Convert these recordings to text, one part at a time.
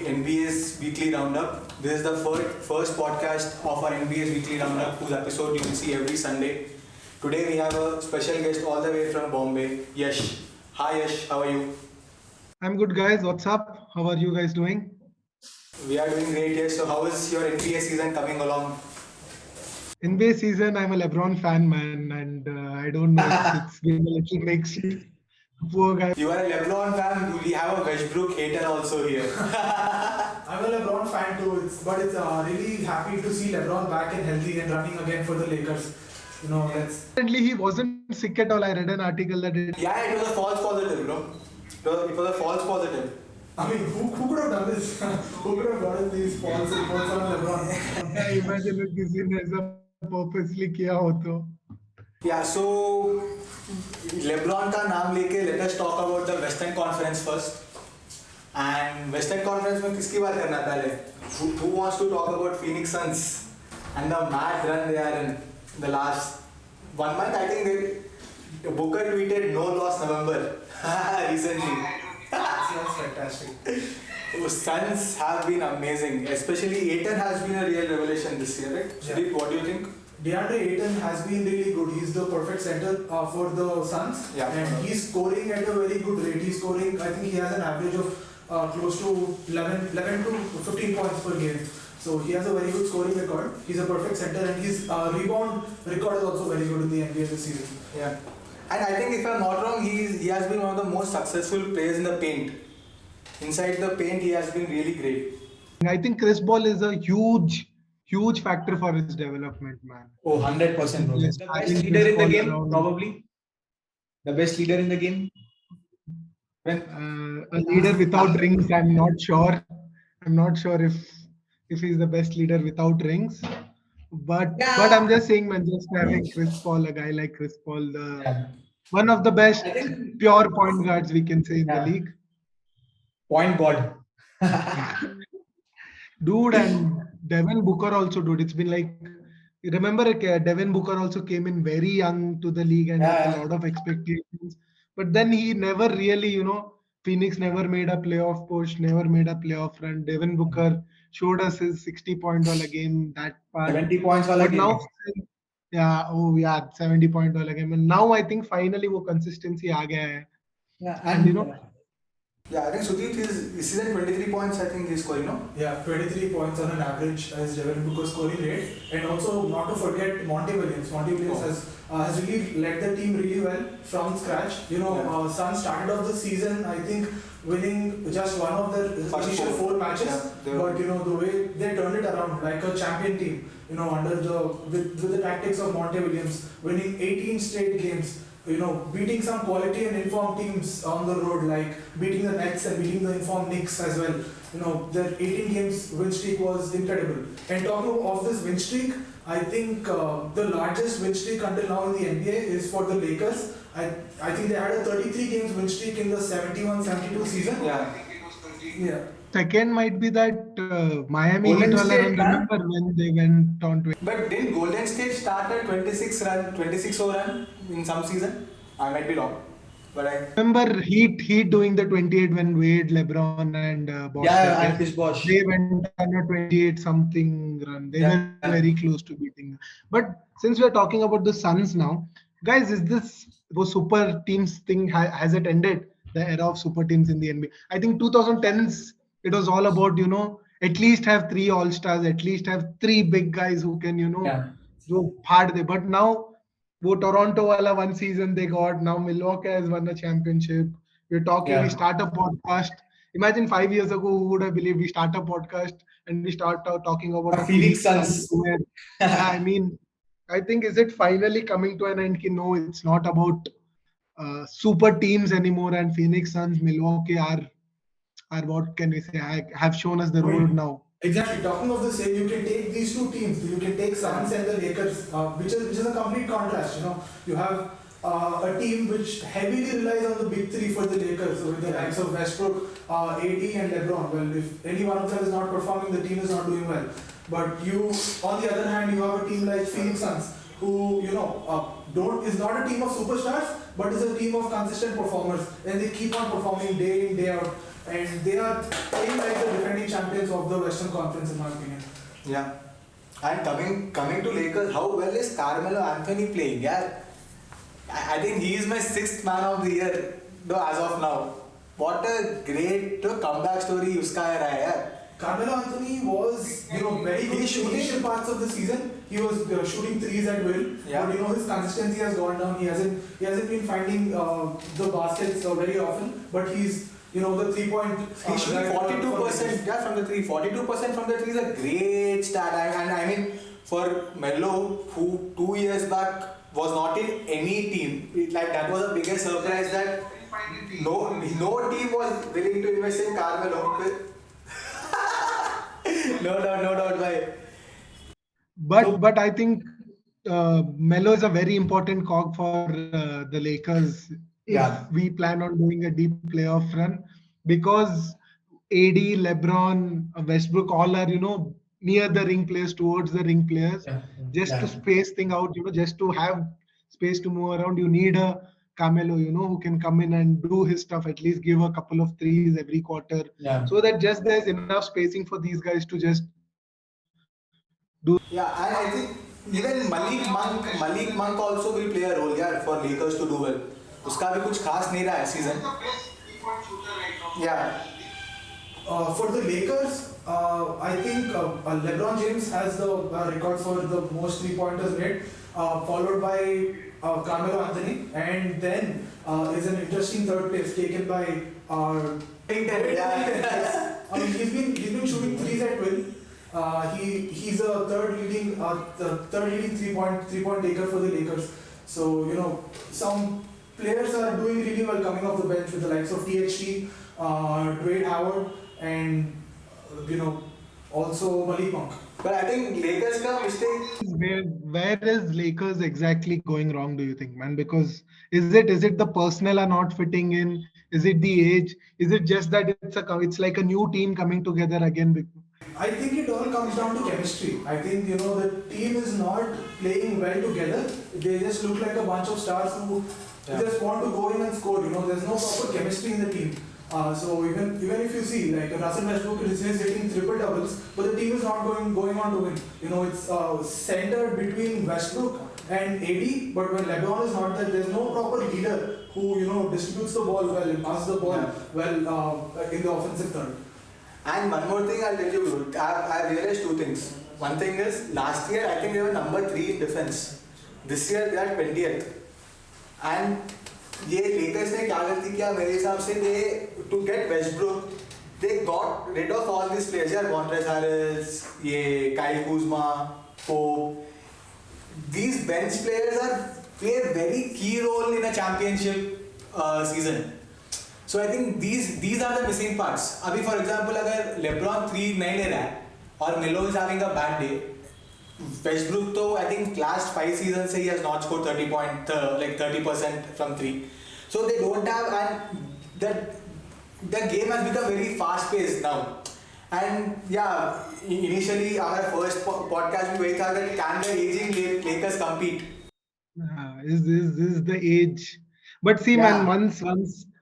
NBA's Weekly Roundup. This is the first podcast of our NBA's Weekly Roundup, whose episode you will see every Sunday. Today we have a special guest all the way from Bombay, Yash. Hi Yash, how are you? I'm good, guys. What's up? How are you guys doing? We are doing great, Yash. So how is your NBA season coming along? NBA season, I'm a LeBron fan, man, and I don't know, it's been a little mixed. Poor guy. You are a LeBron fan. We have a Westbrook hater also here. I'm a LeBron fan too, but it's really happy to see LeBron back and healthy and running again for the Lakers. Apparently, he wasn't sick at all. I read an article that Yeah, it was a false positive, no? It was a false positive. I mean, who could have done this? Who could have gotten these false reports on LeBron? I imagine if किसी ने ऐसा purposely किया हो तो. Yeah, so LeBron का नाम लेके let us talk about the Western Conference first. And Western Conference में किसकी बात करना है पहले? Who wants to talk about Phoenix Suns and the mad run they are in the last 1 month? I think Booker tweeted no loss November recently. That's fantastic. Suns have been amazing, especially Ayton has been a real revelation this year, right? Yeah. Sudeep, what do you think? DeAndre Ayton has been really good. He's the perfect center for the Suns, Yeah. and he's scoring at a very good rate. He's scoring, I think he has an average of close to 11 to 15 points per game. So he has a very good scoring record. He's a perfect center, and his rebound record is also very good in the NBA this season. Yeah. And I think if I'm not wrong, he has been one of the most successful players in the paint. Inside the paint, he has been really great. I think Chris Paul is a huge factor for his development, man. Oh, 100%. Bro. Yes, The I best think leader in the Chris game, Paul around- probably. The best leader in the game. A leader without rings, I'm not sure. I'm not sure if he's the best leader without rings. But I'm just saying, man, just having Chris Paul, a guy like Chris Paul, one of the best I think- pure point guards we can say in the league. Point God. Dude, and Devin Booker also, dude. It's been like, remember, Devin Booker also came in very young to the league and had a lot of expectations. But then he never really, Phoenix never made a playoff push, never made a playoff run. Devin Booker showed us his 60-point a game, that part. 70 points wala But game. now, 70-point game. And now I think finally वो consistency आ गया है. Yeah, And Yeah, I think Sudeep is season 23 points. I think he's scoring, no? Yeah, 23 points on an average as Devin Booker's scoring rate. And also not to forget Monty Williams. Monty Williams has really led the team really well from scratch. Suns started off the season, I think, winning just one of the First initial four. four matches. Yeah, But the way they turned it around like a champion team, under with the tactics of Monty Williams, winning 18 straight games. Beating some quality and informed teams on the road, like beating the Nets and beating the informed Knicks as well. Their 18 games win streak was incredible. And talking of this win streak, I think the largest win streak until now in the NBA is for the Lakers. I think they had a 33 games win streak in the 71-72 season. Yeah. second might be that Miami Golden Heat. State, Remember when they went on to But didn't Golden State start a 26-0 run in some season? I might be wrong. But I remember Heat doing the 28 when Wade, LeBron, and Bosh. and Chris Bosh. They went on a 28 something run. They were very close to beating them. But since we're talking about the Suns now, guys, is this super teams thing has it ended? The era of super teams in the NBA. I think 2010s it was all about at least have 3 all stars, at least have 3 big guys who can go hard. But now. Toronto wala one season they got. Now Milwaukee has won a championship. We're talking, we start a podcast. Imagine 5 years ago, who would have believed we start a podcast and we start talking about Phoenix Suns. I mean, I think, is it finally coming to an end? No, it's not about super teams anymore. And Phoenix Suns, Milwaukee are what can we say, have shown us the road now. Exactly. Talking of the same, you can take these two teams. You can take Suns and the Lakers, which is a complete contrast. You have a team which heavily relies on the big three for the Lakers, with the likes of Westbrook, AD, and LeBron. Well, if any one of them is not performing, the team is not doing well. But on the other hand, you have a team like Phoenix Suns, who is not a team of superstars, but is a team of consistent performers, and they keep on performing day in day out. and they are playing like the defending champions of the Western Conference, in my opinion. Yeah. And coming to Lakers, how well is Carmelo Anthony playing? Yeah. I think he is my sixth man of the year, though, as of now. What a great comeback story uska hai raha hai yaar. Carmelo Anthony was, very good in the initial parts of the season. He was shooting threes at will, Yeah. but his consistency has gone down. He hasn't been finding the baskets very often. But he's, the 3-point. He's shooting 42%, yeah, from the three. 42% from the three is a great stat. And I mean, for Melo, who 2 years back was not in any team, that was the biggest surprise that no team was willing to invest in Carmelo. No doubt, bhai. But I think Melo is a very important cog for the Lakers if Yeah. we plan on doing a deep playoff run, because AD, LeBron, Westbrook, all are near the ring players, towards the ring players. Yeah. Just to Yeah. space thing out, just to have space to move around, you need a Carmelo, who can come in and do his stuff, at least give a couple of threes every quarter, Yeah. so that just there's enough spacing for these guys to just do. Yeah, and I think even Malik Monk also will play a role, yeah, for Lakers to do well. उसका भी कुछ खास नहीं रहा है season. Yeah. For the Lakers, I think LeBron James has the record for the most three-pointers made, followed by Carmelo Anthony, and then is an interesting third place taken by Yeah. I mean, he's been shooting threes at will. He's a third leading three-point taker for the Lakers. So some players are doing really well coming off the bench with the likes of THT, Dwight Howard, and also Malik Monk. But I think Lakers का mistake. Where is Lakers exactly going wrong, do you think, man? Because is it the personnel are not fitting in? Is it the age? Is it just that it's like a new team coming together again? I think it all comes down to chemistry. I think the team is not playing well together. They just look like a bunch of stars who just want to go in and score. There's no proper chemistry in the team. So even if you see like Russell Westbrook is hitting triple doubles, but the team is not going on to win. It's centered between Westbrook and AD, but when LeBron is not there, there's no proper leader who distributes the ball well and passes the ball well in the offensive third. And one more thing I'll tell you, I realized two things. One thing is, last year I think they were number 3 in defense. This year they are 20th. And ये Lakers ने क्या गलती किया मेरे हिसाब से, they to get Westbrook, they got rid of all these players, यार Montrezl Harrell, ये Kyle Kuzma, Pope. These bench players play a very key role in a championship season. So I think these are the missing parts. अभी for example अगर LeBron 3 नहीं ले रहा है और Melo is having a bad day, Westbrook though I think last 5 seasons he has not scored 30% from 3. So they don't have, and the game has become very fast paced now. And yeah, initially our first podcast we thought that can the aging Lakers compete? Is the age? But see, Yeah. man,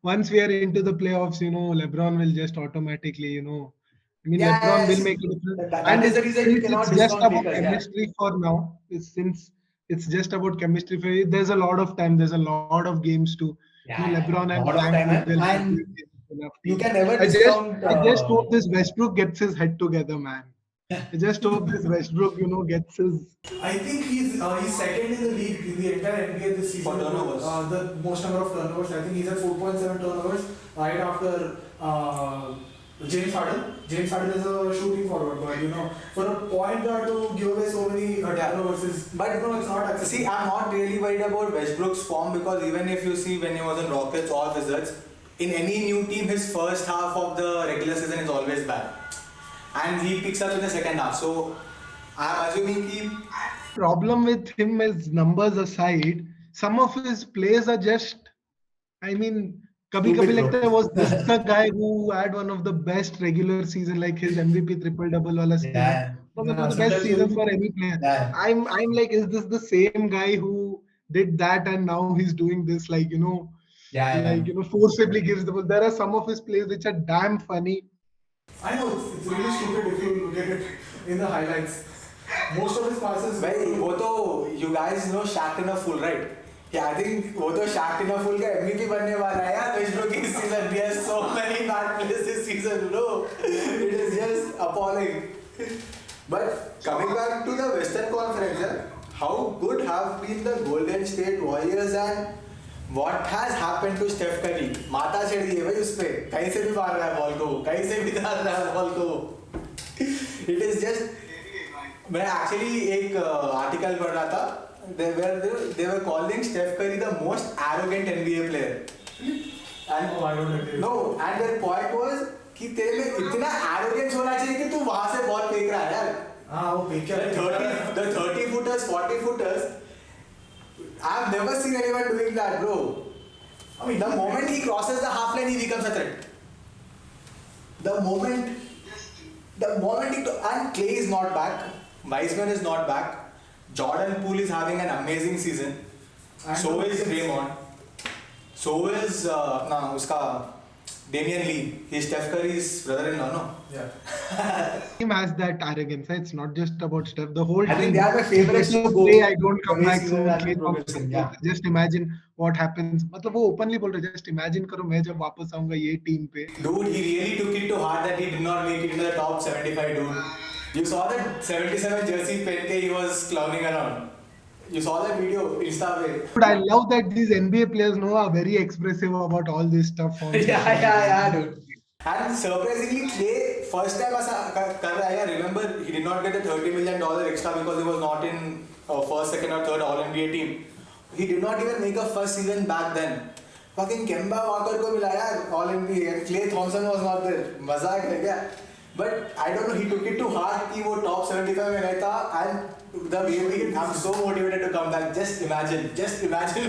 once we are into the playoffs, LeBron will just automatically, I mean, Yes. LeBron will make a difference. That is the reason you since cannot it's just discount about Lakers, yeah. chemistry for now. Since it's just about chemistry for you, there's a lot of time. There's a lot of games to. LeBron and lot of Frank time, will and enough you team. can never I discount. just hope this Westbrook gets his head together, man. I just hope this Westbrook, gets his. I think he's second in the league in the entire NBA this season. For turnovers. The most number of turnovers. I think he's at 4.7 turnovers right after James Harden. James Harden is a shooting forward, but for a point guard to give away so many turnovers is. But it's not acceptable. See, I'm not really worried about Westbrook's form, because even if you see when he was in Rockets or Wizards, in any new team, his first half of the regular season is always bad. And he picks up in the second half. So, I'm assuming he. Problem with him is, numbers aside, some of his plays are just, I mean, Kabhi Stupid, Kabhi bro. Lagta was this the guy who had one of the best regular season, like his MVP triple double wala season. Yeah. One of Yeah, the best sometimes season you- for any player. Yeah. I'm like, is this the same guy who did that and now he's doing this? Like, Yeah, like forcibly gives the ball. There are some of his plays which are damn funny. I know it's really stupid if you look at it in the highlights. Most of his passes. भाई वो तो you guys know Shaq in a Fool, right? Yeah, I think वो तो Shaq in a Fool का MVP बनने वाला है यार Westbrook इस season. He has so many bad plays this season, bro. It is just appalling. But coming back to the Western Conference, how good have been the Golden State Warriors and what has happened to Steph Curry? माता चढ़ गई है भाई उस पे कहीं से भी मार रहा है बॉल को कहीं से भी डाल रहा है बॉल को. It is just मैं एक्चुअली एक आर्टिकल पढ़ रहा था they were calling Steph Curry the most arrogant NBA player. And Oh, I don't agree. no, and their point was कि तेरे में इतना arrogance होना चाहिए कि तू वहां से बॉल फेंक रहा है यार. हाँ वो फेंक क्या The 30 footers, 40 footers, I've never seen anyone doing that, bro. I mean, the moment he crosses the half line, he becomes a threat. The moment and Clay is not back, Wiseman is not back, Jordan Poole is having an amazing season. And So is Draymond. So is uska Damian Lee. He's Steph Curry's brother-in-law, no? Yeah. Team has that arrogance. It's not just about Steph. The whole I think team. they are my favorites If to go. play, I don't come Every back season soon. has Clay been progressing, Thompson. yeah. Just imagine what happens. मतलब वो openly बोल रहे just imagine करो मैं जब वापस आऊंगा ये team पे. Dude, he really took it to heart that he did not make it into the top 75, dude. You saw that 77 jersey pen ke he was clowning around. You saw that video, Insta pe. But I love that these NBA players are very expressive about all this stuff. On yeah, dude. And surprisingly, Clay, first time ऐसा कर रहा है. Remember, he did not get the $30 million extra because he was not in first, second or third All-NBA team. He did not even make a first season back then. Fucking Kemba Walker को मिला यार All-NBA and Clay Thompson was not there. मजाक है क्या? But I don't know, he took it to heart कि वो top 75 में रहता and the way I'm so motivated to come back. Just imagine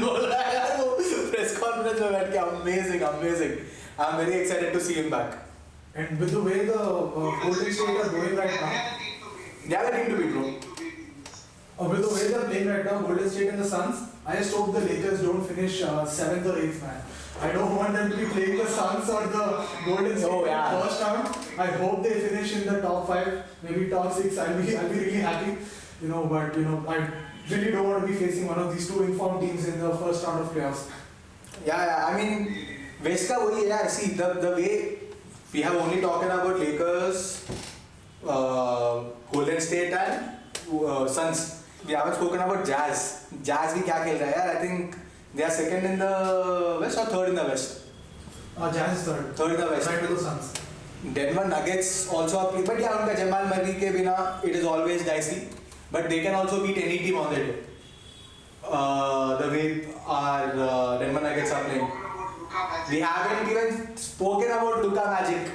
बोल रहा है यार वो press conference में बैठ के amazing. I'm very excited to see him back. And with the way the Golden State are going right now, They are the team to beat, bro. with the way they're playing right now, Golden State and the Suns, I just hope the Lakers don't finish 7th or 8th, man. I don't want them to be playing the Suns or the Golden State Oh, yeah. in the first round. I hope they finish in the top 5, maybe top 6. I'll be really happy, But I really don't want to be facing one of these two informed teams in the first round of playoffs. Yeah. I mean, West का वही है यार. See, the way we have only talking about Lakers, Golden State and Suns. We haven't spoken about Jazz. Jazz भी क्या खेल रहा है यार? I think they are second in the West or third in the West. Jazz is third. Third in the West. Right to the Suns. Denver Nuggets also are playing, but yeah, उनका Jamal Murray के बिना it is always dicey. But they can also beat any team on their day. The way our Denver Nuggets are playing. We haven't even spoken about Luka Magic.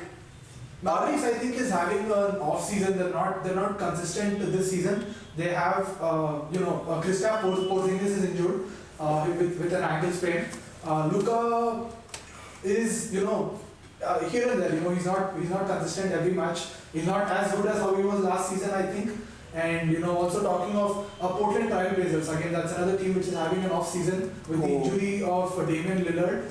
Mavericks, I think, is having an off season. They're not consistent this season. They have Kristaps Porzingis is injured with an ankle sprain. Luka is here and there. He's not consistent every match. He's not as good as how he was last season, I think. And also talking of Portland Trailblazers, again that's another team which is having an off season with the injury of Damian Lillard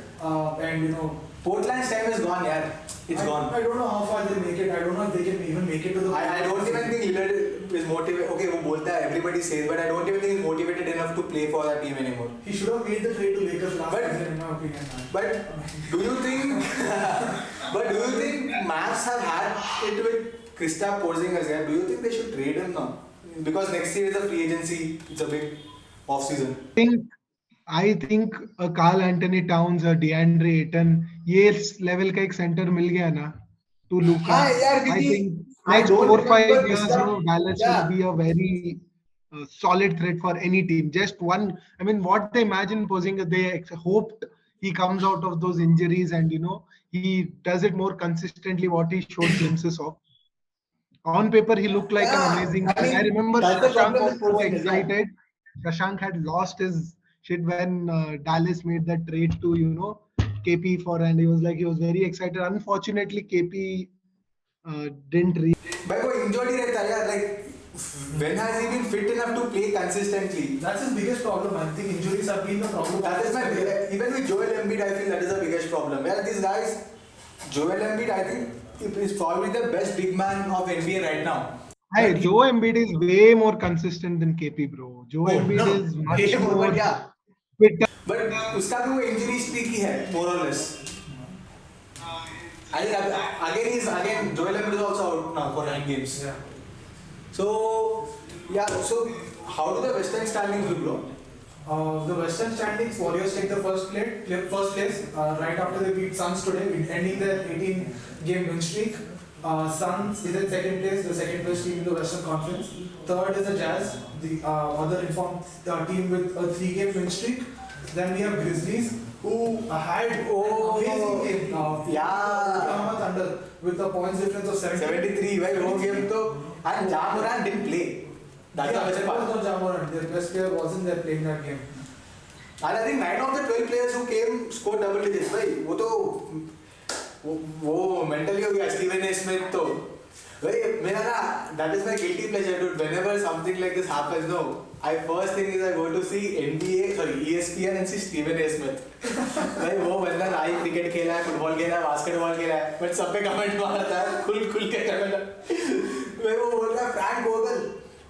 and Portland's time is gone, yeah. It's gone. I don't know how far they make it. I don't know if they can even make it to the. I don't even think Lillard is motivated. Okay, वो बोलता है, everybody says, but I don't even think he's motivated enough to play for that team anymore. He should have made the trade to Lakers last But- season, in my opinion. Man. But do you think? But do you think Mavs have had it with Kristaps Porzingis? Yeah? Do you think they should trade him now? Because next year is a free agency. It's a big off season. I think a Carl Anthony Towns, a DeAndre Ayton, ये level का एक center मिल गया ना to Luka. हाँ यार, I क्योंकि think I next don't 4-5 remember years, Kristaps- Dallas Yeah. will be a very solid threat for any team. Just one, I mean, what they imagine Porzingis, they hoped he comes out of those injuries and he does it more consistently. What he showed glimpses of. On paper, he looked like Yeah, an amazing. I mean, I remember that's the Shashank problem was with so Porzingis, yeah. excited. Shashank had lost his shit when Dallas made that trade to KP and he was very excited. Unfortunately, KP didn't reach. भाई वो injured ही रहता है यार. Like When has he been fit enough to play consistently? That's his biggest problem. I think injuries have been the problem. That is my even with Joel Embiid, I feel that is the biggest problem. Where these guys, Joel Embiid, I think is probably the best big man of NBA right now. Hey, Joe Embiid is way more consistent than KP, bro. Joe Embiid no, is much yeah, more but yeah. fit. But उसका भी वो injury streak ही है, more or less. I think again Joel Embiid is also out now for 9 games. Yeah. So so how do the Western standings look, bro? The Western standings, Warriors take the first place right after they beat Suns today, ending their 18-game win streak. Suns is in second place, the second place team in the Western Conference. Third is the Jazz, the other informed team with a 3-game win streak. Then we have Grizzlies, who had an amazing game. Oklahoma Thunder with a points difference of 73. Well, वो game तो and Ja Morant didn't play. That's the best there part. was no Ja Morant. Their best player wasn't there playing that game. And I think 9 of the 12 players who came scored double digits. भाई वो तो वो mentally हो गया Stephen A. Smith तो भाई मेरा ना that is my guilty pleasure, dude. Whenever something like this happens, no, I first thing is I go to see ESPN and see Stephen A. Smith. भाई वो बंदा ना ही क्रिकेट खेला है, फुटबॉल खेला है, बास्केटबॉल खेला है, बट सब पे कमेंट मारता है, खुल के कमेंट। भाई वो बोल रहा है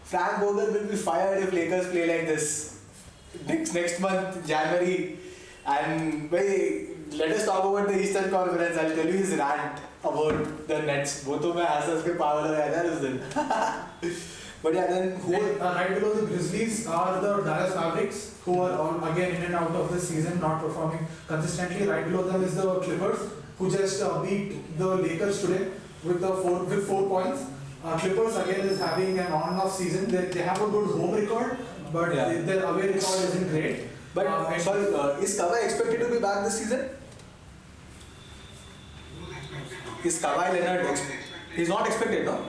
Frank Vogel will be fired if Lakers play like this next month, January. And let us talk about the Eastern Conference. I'll tell you his rant about the Nets. वो तो मैं हंस के पागल हो गया था उस दिन. But yeah, then right below the Grizzlies are the Dallas Mavericks, who are again in and out of the season, not performing consistently. Right below them is the Clippers, who just beat the Lakers today with 4 points. Clippers again is having an on-off season. They have a good home record, but their away record isn't great. But is Kawhi expected to be back this season? Is Kawhi Leonard he's not expected, no?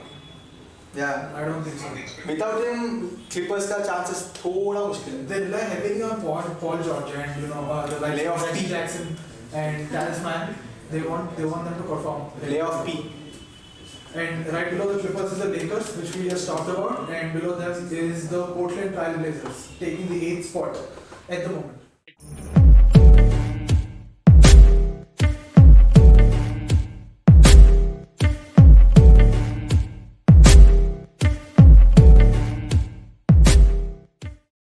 Yeah. I don't think so. Without him, Clippers का chances थोड़ा मुश्किल है. They rely heavily on Paul George and the likes of Reggie Jackson and Talisman. They want them to perform. Playoff P. And right below the Clippers is the Lakers, which we just talked about, and below them is the Portland Trail Blazers, taking the 8th spot at the moment.